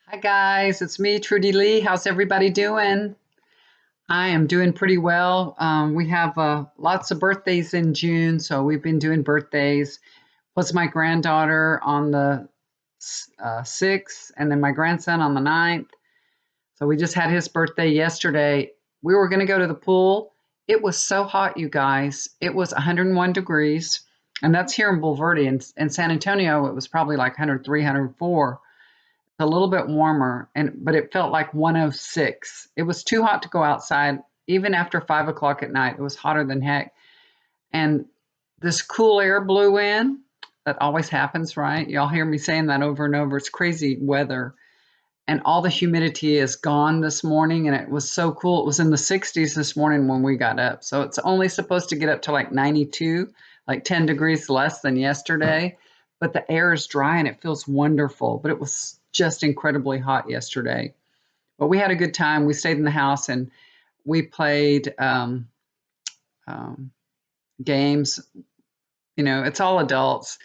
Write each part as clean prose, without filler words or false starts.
Hi guys, it's me, Trudy Lee. How's everybody doing? I am doing pretty well. We have lots of birthdays in June, so we've been doing birthdays. Was my granddaughter on the 6th, and then my grandson on the 9th. So we just had his birthday yesterday. We were going to go to the pool. It was so hot, you guys. It was 101 degrees, and that's here in Bulverde. In San Antonio, it was probably like 103, 104, a little bit warmer, but it felt like 106. It was too hot to go outside. Even after 5 o'clock at night, it was hotter than heck. And this cool air blew in. That always happens, right? Y'all hear me saying that over and over. It's crazy weather. And all the humidity is gone this morning. And it was so cool. It was in the 60s this morning when we got up. So it's only supposed to get up to like 92, like 10 degrees less than yesterday. But the air is dry and it feels wonderful. But it was just incredibly hot yesterday. But we had a good time. We stayed in the house and we played um, games. It's all adults.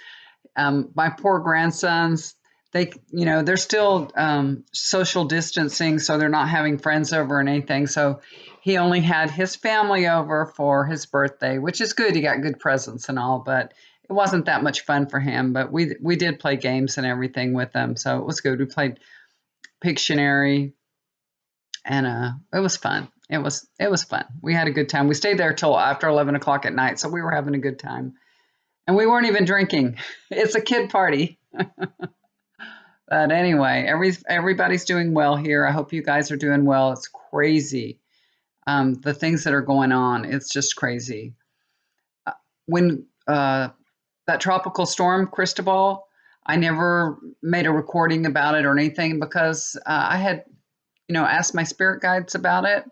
My poor grandsons, they're still social distancing, so they're not having friends over and anything. So he only had his family over for his birthday, which is good. He got good presents and all, but it wasn't that much fun for him. But we did play games and everything with them, so it was good. We played Pictionary, and it was fun. It was fun. We had a good time. We stayed there till after 11 o'clock at night, so we were having a good time. And we weren't even drinking. It's a kid party. But anyway, everybody's doing well here. I hope you guys are doing well. It's crazy. The things that are going on, it's just crazy. When that tropical storm, Cristobal, I never made a recording about it or anything because I had, asked my spirit guides about it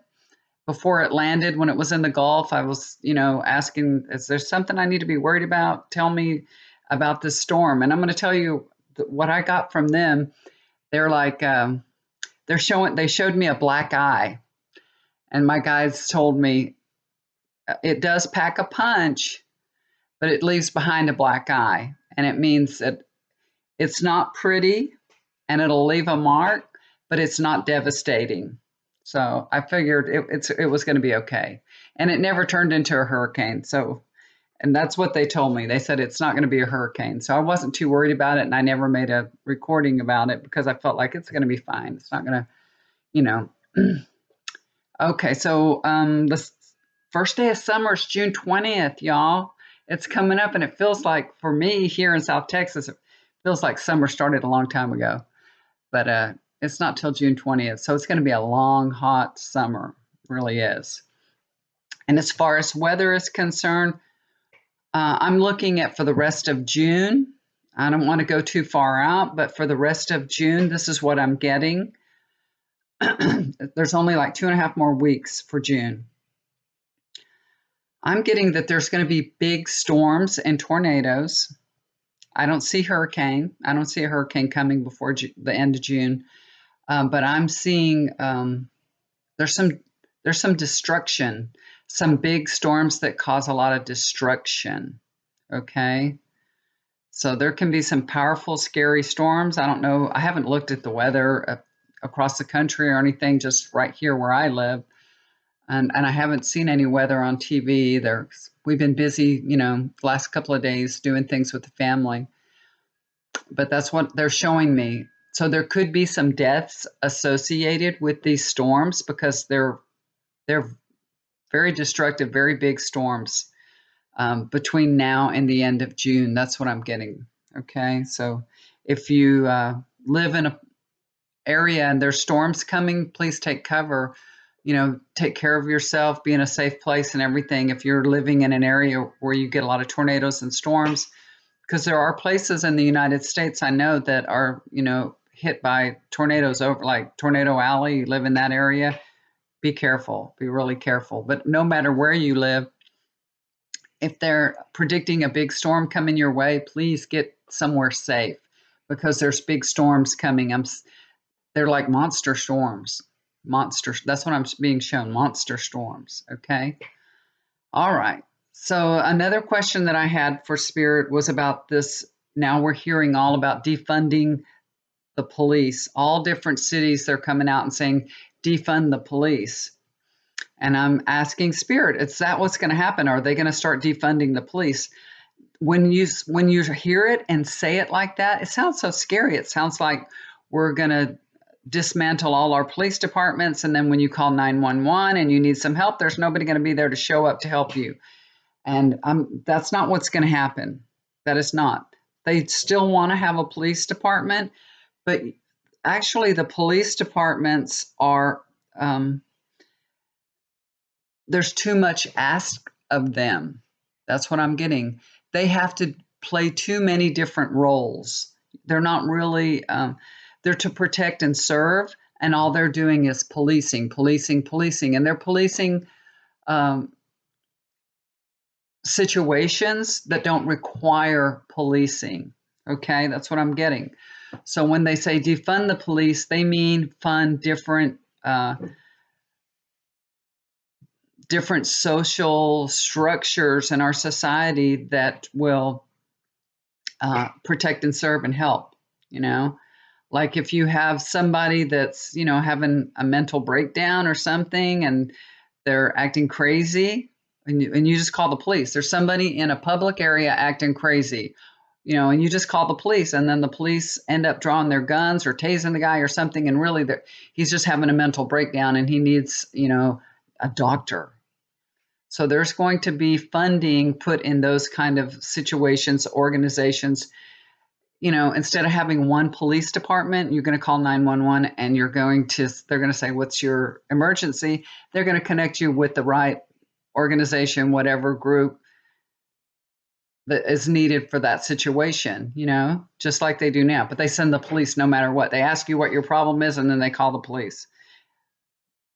before it landed. When it was in the Gulf, I was, asking, is there something I need to be worried about? Tell me about this storm. And I'm going to tell you what I got from them. They're like, they showed me a black eye. And my guides told me it does pack a punch, but it leaves behind a black eye. And it means that it's not pretty and it'll leave a mark, but it's not devastating. So I figured it was going to be okay. And it never turned into a hurricane. So, and that's what they told me. They said it's not going to be a hurricane. So I wasn't too worried about it. And I never made a recording about it because I felt like it's going to be fine. It's not going to, you know. Okay. So the first day of summer is June 20th, y'all. It's coming up and it feels like for me here in South Texas, it feels like summer started a long time ago. But it's not till June 20th. So it's going to be a long, hot summer. It really is. And as far as weather is concerned, I'm looking at for the rest of June. I don't want to go too far out, but for the rest of June, this is what I'm getting. There's only like 2.5 more weeks for June. I'm getting that there's going to be big storms and tornadoes. I don't see hurricane. I don't see a hurricane coming before the end of June. But I'm seeing there's some destruction, some big storms that cause a lot of destruction. Okay, so there can be some powerful, scary storms. I don't know. I haven't looked at the weather across the country or anything. Just right here where I live, and I haven't seen any weather on TV either. We've been busy, the last couple of days doing things with the family. But that's what they're showing me. So there could be some deaths associated with these storms because they're very destructive, very big storms between now and the end of June. That's what I'm getting. Okay, so if you live in an area and there's storms coming, please take cover. Take care of yourself, be in a safe place and everything. If you're living in an area where you get a lot of tornadoes and storms, because there are places in the United States I know that are, hit by tornadoes over like Tornado Alley. You live in that area, be careful, be really careful. But no matter where you live, if they're predicting a big storm coming your way, please get somewhere safe because there's big storms coming. They're like monster storms. That's what I'm being shown, monster storms. Okay. All right. So another question that I had for Spirit was about this. Now we're hearing all about defunding the police. All different cities, they're coming out and saying, defund the police. And I'm asking Spirit, is that what's going to happen? Are they going to start defunding the police? When you hear it and say it like that, it sounds so scary. It sounds like we're going to dismantle all our police departments, and then when you call 911 and you need some help, there's nobody going to be there to show up to help you. And that's not what's going to happen. That is not. They still want to have a police department, but actually the police departments are there's too much asked of them. That's what I'm getting. They have to play too many different roles. They're not really, they're to protect and serve, and all they're doing is policing. And they're policing situations that don't require policing. Okay, that's what I'm getting. So when they say defund the police, they mean fund different different social structures in our society that will protect and serve and help. Like if you have somebody that's having a mental breakdown or something, and they're acting crazy, and you just call the police. There's somebody in a public area acting crazy, and you just call the police, and then the police end up drawing their guns or tasing the guy or something, and really he's just having a mental breakdown and he needs a doctor. So there's going to be funding put in those kind of situations, organizations. Instead of having one police department, you're going to call 911 and they're going to say, what's your emergency? They're going to connect you with the right organization, whatever group that is needed for that situation, just like they do now. But they send the police no matter what. They ask you what your problem is, and then they call the police.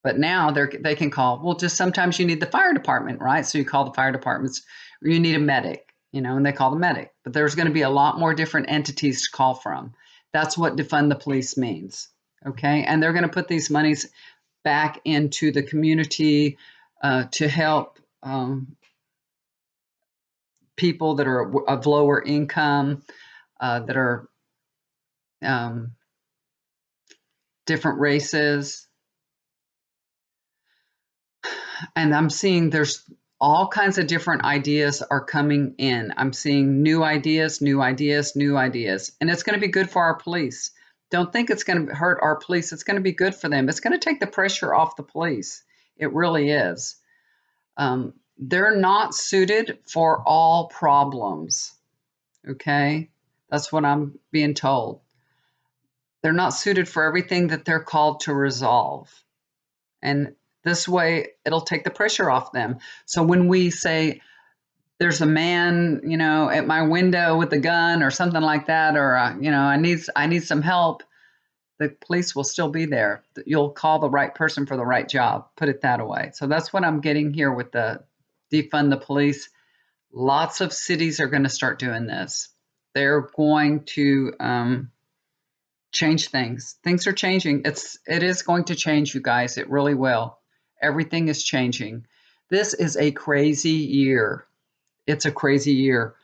But now they can call, well, just sometimes you need the fire department, right? So you call the fire departments, or you need a medic, and they call the medic. But there's going to be a lot more different entities to call from. That's what defund the police means, okay? And they're going to put these monies back into the community to help people that are of lower income, that are different races. And I'm seeing there's all kinds of different ideas are coming in. I'm seeing new ideas. And it's going to be good for our police. Don't think it's going to hurt our police. It's going to be good for them. It's going to take the pressure off the police. It really is. They're not suited for all problems. Okay? That's what I'm being told. They're not suited for everything that they're called to resolve. And this way, it'll take the pressure off them. So when we say, there's a man, at my window with a gun or something like that, or, I need some help, the police will still be there. You'll call the right person for the right job, put it that way. So that's what I'm getting here with the defund the police. Lots of cities are going to start doing this. They're going to change things. Things are changing. It is going to change, you guys. It really will. Everything is changing. This is a crazy year. It's a crazy year.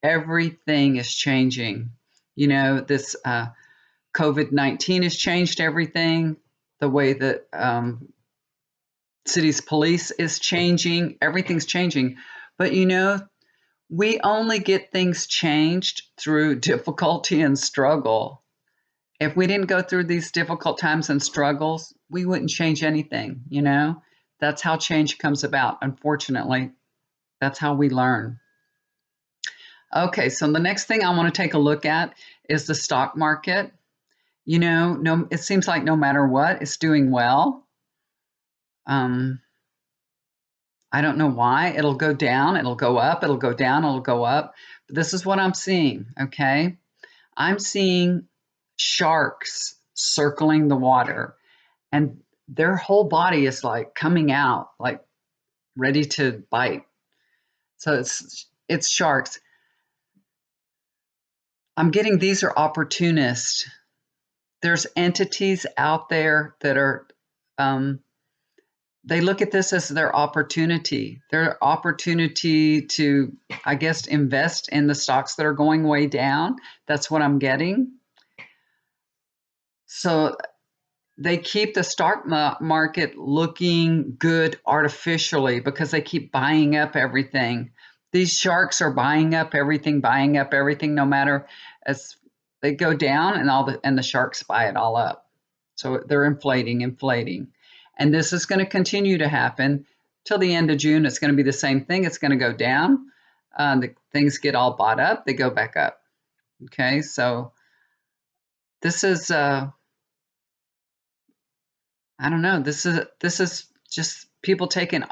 Everything is changing. This COVID-19 has changed everything. The way that city's police is changing. Everything's changing. But we only get things changed through difficulty and struggle. If we didn't go through these difficult times and struggles, we wouldn't change anything, That's how change comes about. Unfortunately, that's how we learn. Okay, so the next thing I want to take a look at is the stock market. It seems like no matter what, it's doing well. I don't know why. It'll go down, it'll go up, it'll go down, it'll go up. But this is what I'm seeing, okay? I'm seeing sharks circling the water, and their whole body is like coming out, like ready to bite. So it's sharks. I'm getting these are opportunists. There's entities out there that are they look at this as their opportunity to, I guess, invest in the stocks that are going way down. That's what I'm getting. So they keep the stock market looking good artificially because they keep buying up everything. These sharks are buying up everything, no matter as they go down, and the sharks buy it all up. So they're inflating. And this is going to continue to happen till the end of June. It's going to be the same thing. It's going to go down. The things get all bought up, they go back up. Okay, so this is I don't know. This is just people taking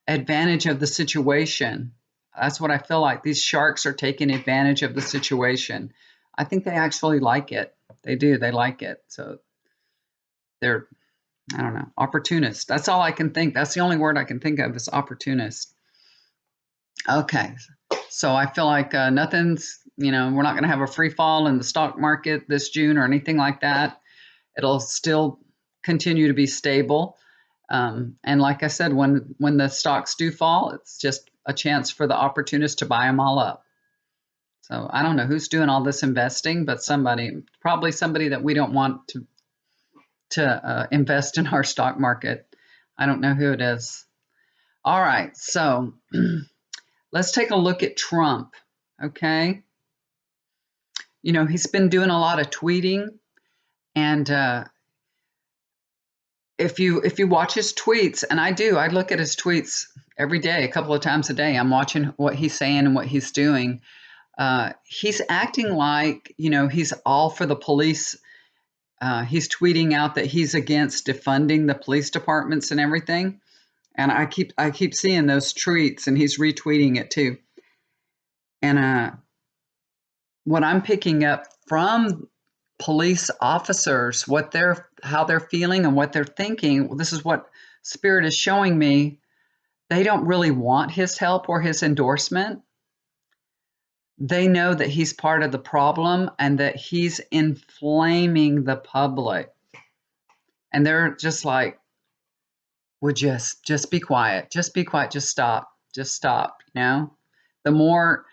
advantage of the situation. That's what I feel like. These sharks are taking advantage of the situation. I think they actually like it. They do. They like it. So they're, I don't know, opportunists. That's all I can think. That's the only word I can think of is opportunist. Okay. So I feel like nothing's, we're not going to have a free fall in the stock market this June or anything like that. It'll still continue to be stable. And like I said, when the stocks do fall, it's just a chance for the opportunists to buy them all up. So I don't know who's doing all this investing, but probably somebody that we don't want to invest in our stock market. I don't know who it is. All right, so let's take a look at Trump. Okay, he's been doing a lot of tweeting, and if you watch his tweets, and I look at his tweets every day, a couple of times a day. I'm watching what he's saying and what he's doing. He's acting like he's all for the police. He's tweeting out that he's against defunding the police departments and everything. And I keep seeing those tweets, and he's retweeting it too. And what I'm picking up from police officers, how they're feeling and what they're thinking, this is what Spirit is showing me. They don't really want his help or his endorsement. They know that he's part of the problem and that he's inflaming the public. And they're just like, would just be quiet. Just be quiet. Just stop. Just stop. The more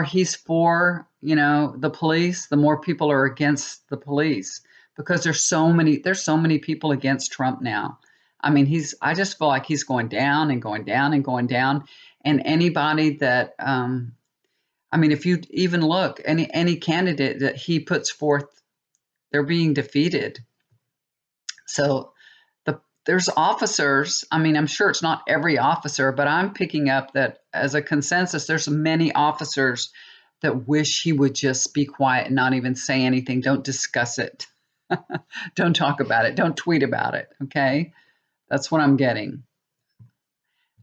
he's for, the police, the more people are against the police because there's so many people against Trump now. I mean, I just feel like he's going down and going down and going down. And anybody that, if you even look, any candidate that he puts forth, they're being defeated. So there's officers. I'm sure it's not every officer, but I'm picking up that as a consensus, there's many officers that wish he would just be quiet and not even say anything. Don't discuss it. Don't talk about it. Don't tweet about it. Okay. That's what I'm getting.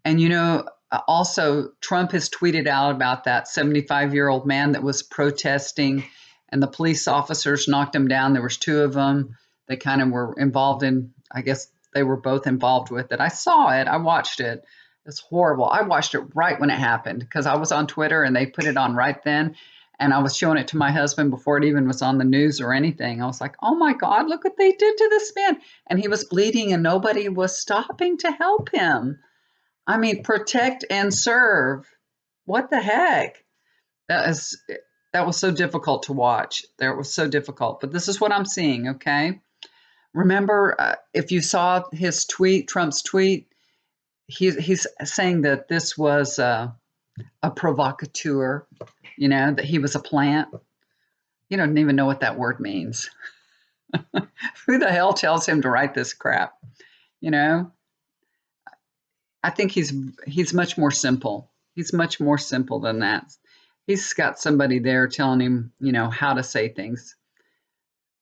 And, also Trump has tweeted out about that 75-year-old man that was protesting and the police officers knocked him down. There was two of them. They kind of were involved in, I guess, they were both involved with it. I saw it. I watched it. It's horrible. I watched it right when it happened because I was on Twitter and they put it on right then. And I was showing it to my husband before it even was on the news or anything. I was like, oh my God, look what they did to this man. And he was bleeding and nobody was stopping to help him. Protect and serve. What the heck? That was so difficult to watch. That was so difficult. But this is what I'm seeing, okay? Remember, if you saw his tweet, Trump's tweet, he's saying that this was a provocateur, that he was a plant. You don't even know what that word means. Who the hell tells him to write this crap? I think he's much more simple. He's much more simple than that. He's got somebody there telling him, how to say things.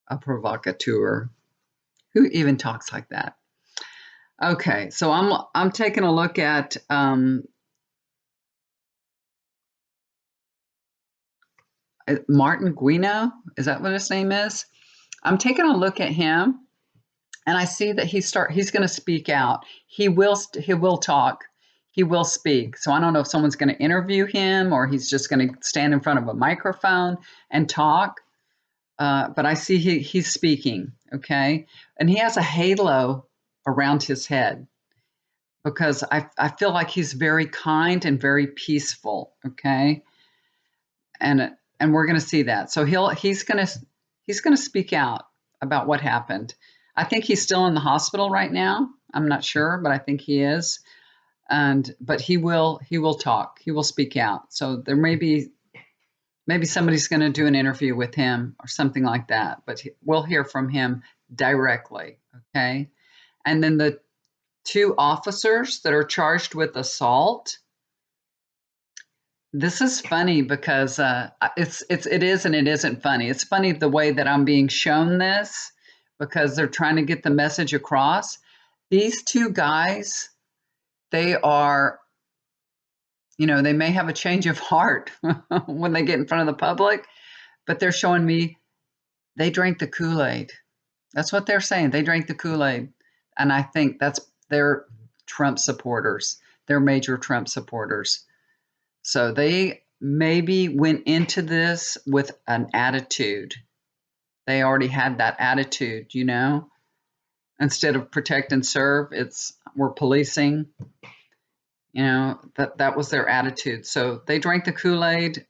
A provocateur. Who even talks like that? Okay, so I'm taking a look at Martin Guino. Is that what his name is? I'm taking a look at him, and I see that he's going to speak out. He will talk. He will speak. So I don't know if someone's going to interview him or he's just going to stand in front of a microphone and talk. But I see he's speaking, okay? And he has a halo around his head because I feel like he's very kind and very peaceful, okay? And we're going to see that. So he's going to speak out. about what happened. I think he's still in the hospital right now. I'm not sure, but I think he is. But he will talk. He will speak out. So there may be maybe somebody's going to do an interview with him or something like that. But we'll hear from him directly. Okay. And then the two officers that are charged with assault. This is funny because it is and it isn't funny. It's funny the way that I'm being shown this because they're trying to get the message across. These two guys, they are, they may have a change of heart when they get in front of the public, but they're showing me they drank the Kool-Aid. That's what they're saying. They drank the Kool-Aid. And I think they're Trump supporters. They're major Trump supporters. So they maybe went into this with an attitude. They already had that attitude, Instead of protect and serve, we're policing. That was their attitude. So they drank the Kool-Aid,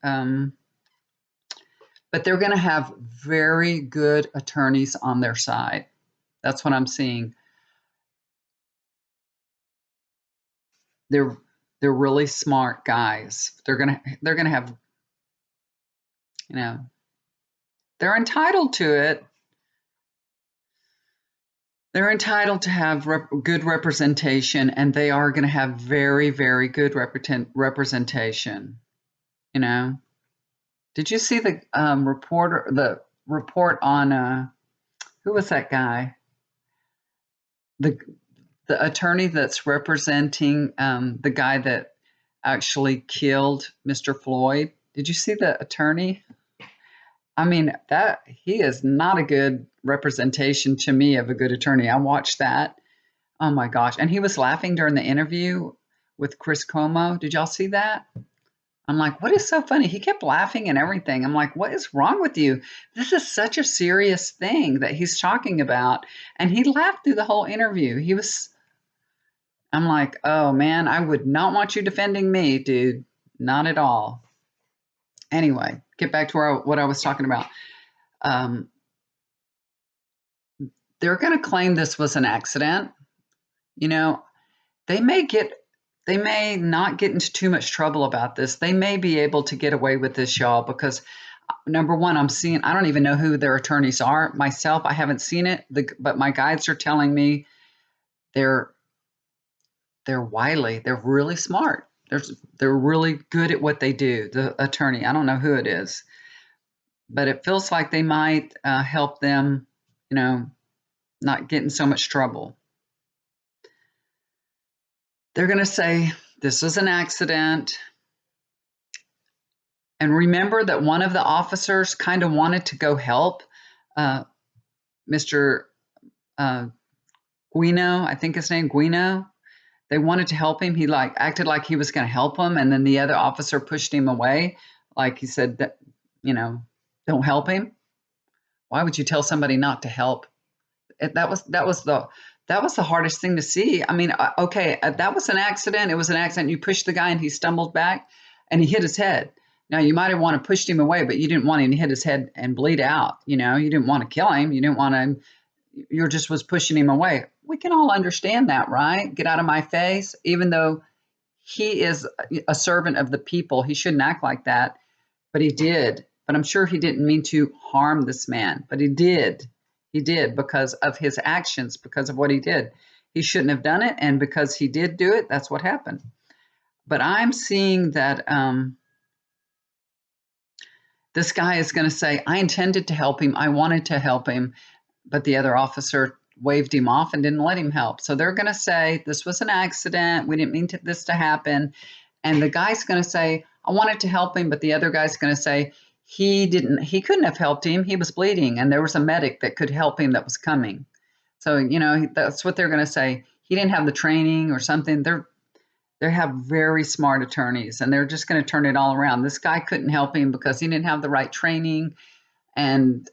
but they're going to have very good attorneys on their side. That's what I'm seeing. They're really smart guys. They're gonna have, they're entitled to it. They're entitled to have good representation, and they are going to have very, very good representation. Did you see the report on who was that guy? The attorney that's representing the guy that actually killed Mr. Floyd. Did you see the attorney? I mean, that he is not a good representation to me of a good attorney. I watched that. Oh my gosh. And he was laughing during the interview with Chris Cuomo. Did y'all see that? I'm like, what is so funny? He kept laughing and everything. I'm like, what is wrong with you? This is such a serious thing that he's talking about. And he laughed through the whole interview. I'm like, oh man, I would not want you defending me, dude. Not at all. Anyway, get back to what I was talking about. They're going to claim this was an accident. They may not get into too much trouble about this. They may be able to get away with this, y'all, because number one, I don't even know who their attorneys are. Myself, I haven't seen it, but my guides are telling me they're wily. They're really smart. They're really good at what they do. The attorney, I don't know who it is, but it feels like they might help them, not get in so much trouble. They're going to say this was an accident. And remember that one of the officers kind of wanted to go help Mr. Guino, I think his name, Guino. They wanted to help him. He acted like he was going to help him. And then the other officer pushed him away. Like he said that, don't help him. Why would you tell somebody not to help? That was the hardest thing to see. I mean, okay, that was an accident. It was an accident. You pushed the guy and he stumbled back and he hit his head. Now, you might have wanted to push him away, but you didn't want him to hit his head and bleed out. You didn't want to kill him. You didn't want to, you just was pushing him away. We can all understand that, right? Get out of my face. Even though he is a servant of the people, he shouldn't act like that, but he did. But I'm sure he didn't mean to harm this man, but he did. He did because of his actions, because of what he did. He shouldn't have done it, and because he did do it, that's what happened. But I'm seeing that this guy is going to say, I intended to help him. I wanted to help him, but the other officer waved him off and didn't let him help. So they're going to say, this was an accident. We didn't mean this to happen. And the guy's going to say, I wanted to help him, but the other guy's going to say, he couldn't have helped him. He was bleeding, and there was a medic that could help him that was coming. So, that's what they're going to say. He didn't have the training or something. They have very smart attorneys, and they're just going to turn it all around. This guy couldn't help him because he didn't have the right training, and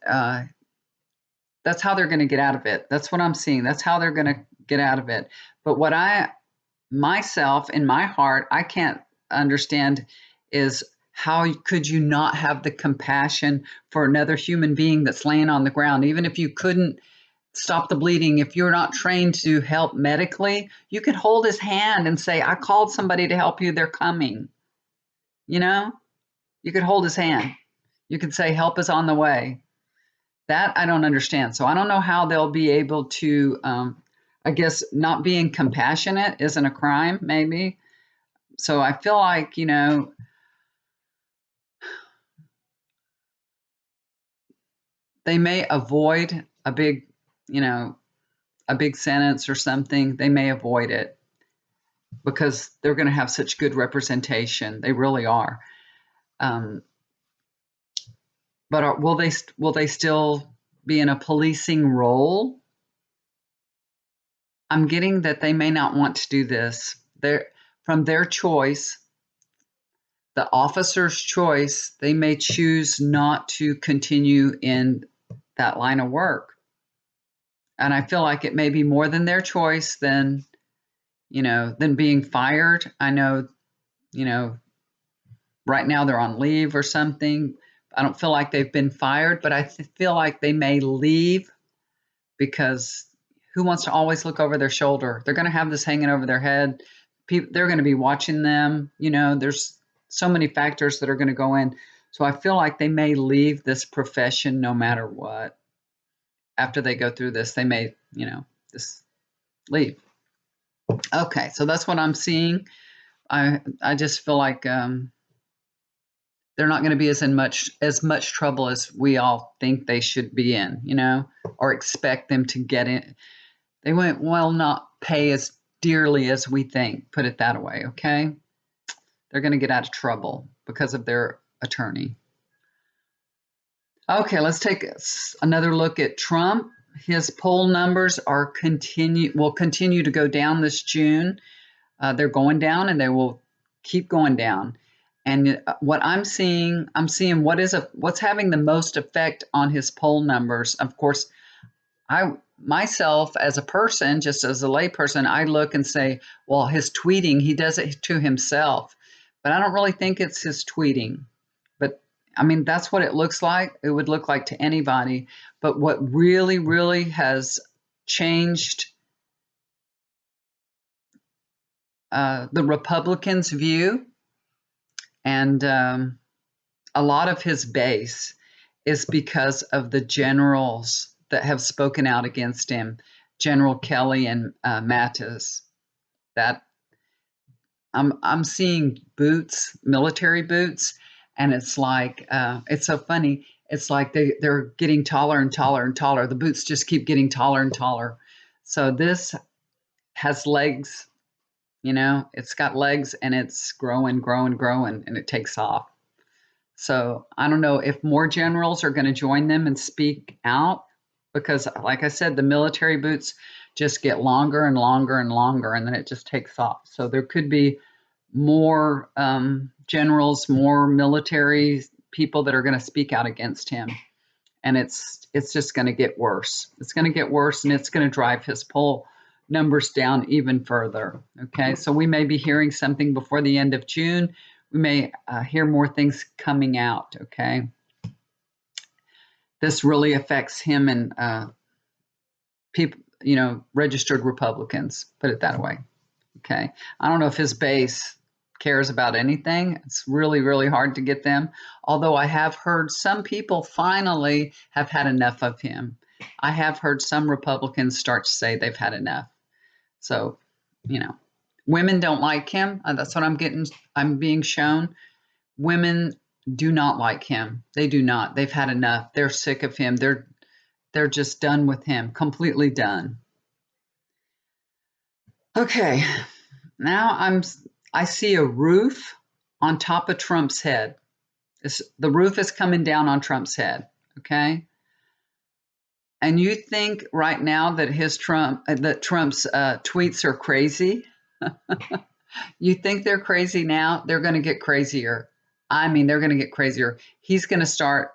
that's how they're going to get out of it. That's what I'm seeing. That's how they're going to get out of it. But myself, in my heart, I can't understand is how could you not have the compassion for another human being that's laying on the ground? Even if you couldn't stop the bleeding, if you're not trained to help medically, you could hold his hand and say, I called somebody to help you, they're coming. You know, you could hold his hand. You could say, help is on the way. That I don't understand. So I don't know how they'll be able to, I guess not being compassionate isn't a crime, maybe. So I feel like, they may avoid a big, you know, a big sentence or something. They may avoid it because they're going to have such good representation. They really are. Um, but will they still be in a policing role? I'm getting that they may not want to do this. From their choice, the officer's choice, they may choose not to continue in that line of work. And I feel like it may be more than their choice than being fired. I know, you know, right now they're on leave or something. I don't feel like they've been fired, but I feel like they may leave because who wants to always look over their shoulder? They're going to have this hanging over their head. They're going to be watching them. There's so many factors that are going to go in. So I feel like they may leave this profession no matter what. After they go through this, they may, just leave. Okay, so that's what I'm seeing. I just feel like they're not going to be as much trouble as we all think they should be in, or expect them to get in. They will not pay as dearly as we think. Put it that way, okay? They're going to get out of trouble because of their attorney. Okay, let's take another look at Trump. His poll numbers will continue to go down this June. They're going down, and they will keep going down. And what I'm seeing what's having the most effect on his poll numbers. Of course, I myself as a person, just as a layperson, I look and say, well, his tweeting, he does it to himself. But I don't really think it's his tweeting. But I mean, that's what it looks like. It would look like to anybody. But what really, really has changed the Republicans' view and a lot of his base is because of the generals that have spoken out against him, General Kelly and Mattis. That I'm seeing boots, military boots, and it's so funny. It's like they're getting taller and taller and taller. The boots just keep getting taller and taller. So this has legs, it's got legs and it's growing, growing, growing, and it takes off. So I don't know if more generals are going to join them and speak out because, like I said, the military boots just get longer and longer and longer, and then it just takes off. So there could be more generals, more military people that are going to speak out against him, and it's just going to get worse. It's going to get worse, and it's going to drive his poll numbers down even further. Okay, so we may be hearing something before the end of June. We may hear more things coming out. Okay, this really affects him and people, registered Republicans. Put it that way. Okay, I don't know if his base cares about anything. It's really, really hard to get them. Although I have heard some people finally have had enough of him. I have heard some Republicans start to say they've had enough. So, women don't like him. That's what I'm being shown. Women do not like him. They do not. They've had enough. They're sick of him. They're just done with him. Completely done. Okay. Now I see a roof on top of Trump's head. The roof is coming down on Trump's head. Okay. And you think right now that Trump's tweets are crazy? You think they're crazy now? They're going to get crazier. I mean, they're going to get crazier. He's going to start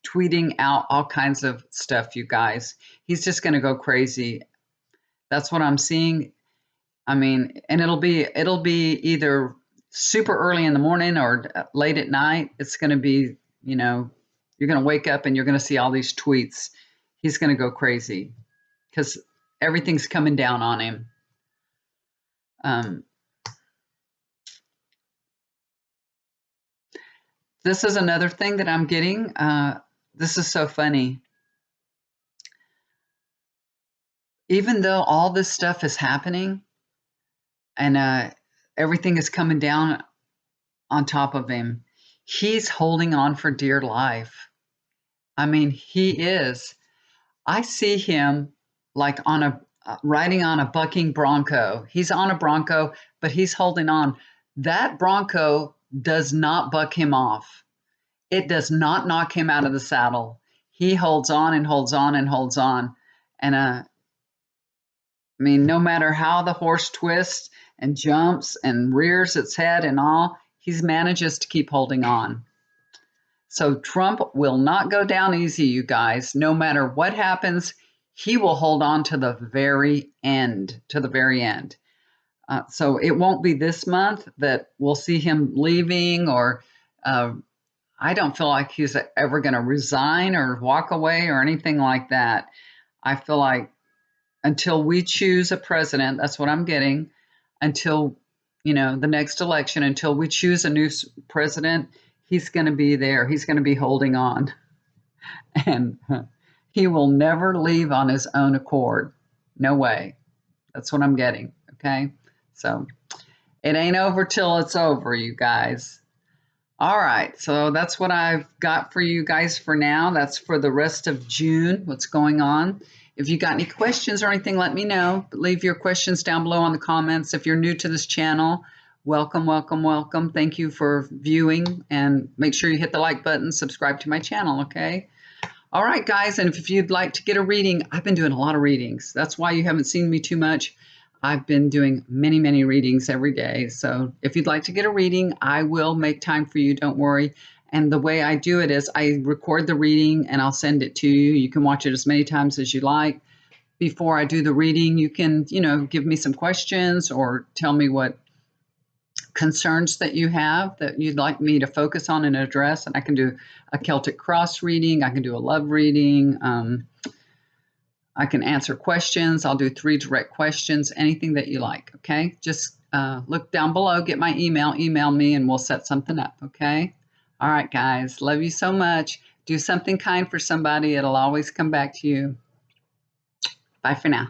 tweeting out all kinds of stuff, you guys. He's just going to go crazy. That's what I'm seeing. I mean, and it'll be either super early in the morning or late at night, it's going to be, you're going to wake up and you're going to see all these tweets. He's going to go crazy because everything's coming down on him. This is another thing that I'm getting. This is so funny. Even though all this stuff is happening and everything is coming down on top of him, he's holding on for dear life. I mean, he is. I see him like on a riding on a bucking bronco. He's on a bronco, but he's holding on. That bronco does not buck him off. It does not knock him out of the saddle. He holds on and holds on and holds on. And I mean, no matter how the horse twists and jumps and rears its head and all, he manages to keep holding on. So Trump will not go down easy, you guys. No matter what happens, he will hold on to the very end, to the very end. So it won't be this month that we'll see him leaving, or I don't feel like he's ever going to resign or walk away or anything like that. I feel like until we choose a president, that's what I'm getting, until the next election, until we choose a new president, he's going to be there. He's going to be holding on. And he will never leave on his own accord. No way. That's what I'm getting. Okay. So it ain't over till it's over, you guys. All right. So that's what I've got for you guys for now. That's for the rest of June, what's going on. If you got any questions or anything, let me know. Leave your questions down below on the comments. If you're new to this channel, welcome, welcome, welcome. Thank you for viewing, and make sure you hit the like button, subscribe to my channel, okay? All right, guys, and if you'd like to get a reading, I've been doing a lot of readings. That's why you haven't seen me too much. I've been doing many, many readings every day. So if you'd like to get a reading, I will make time for you. Don't worry. And the way I do it is I record the reading and I'll send it to you. You can watch it as many times as you like. Before I do the reading, you can, give me some questions or tell me what concerns that you have that you'd like me to focus on and address. And I can do a Celtic cross reading. I can do a love reading. I can answer questions. I'll do 3 direct questions, anything that you like. Okay. Just look down below, get my email me, and we'll set something up. Okay. All right, guys. Love you so much. Do something kind for somebody. It'll always come back to you. Bye for now.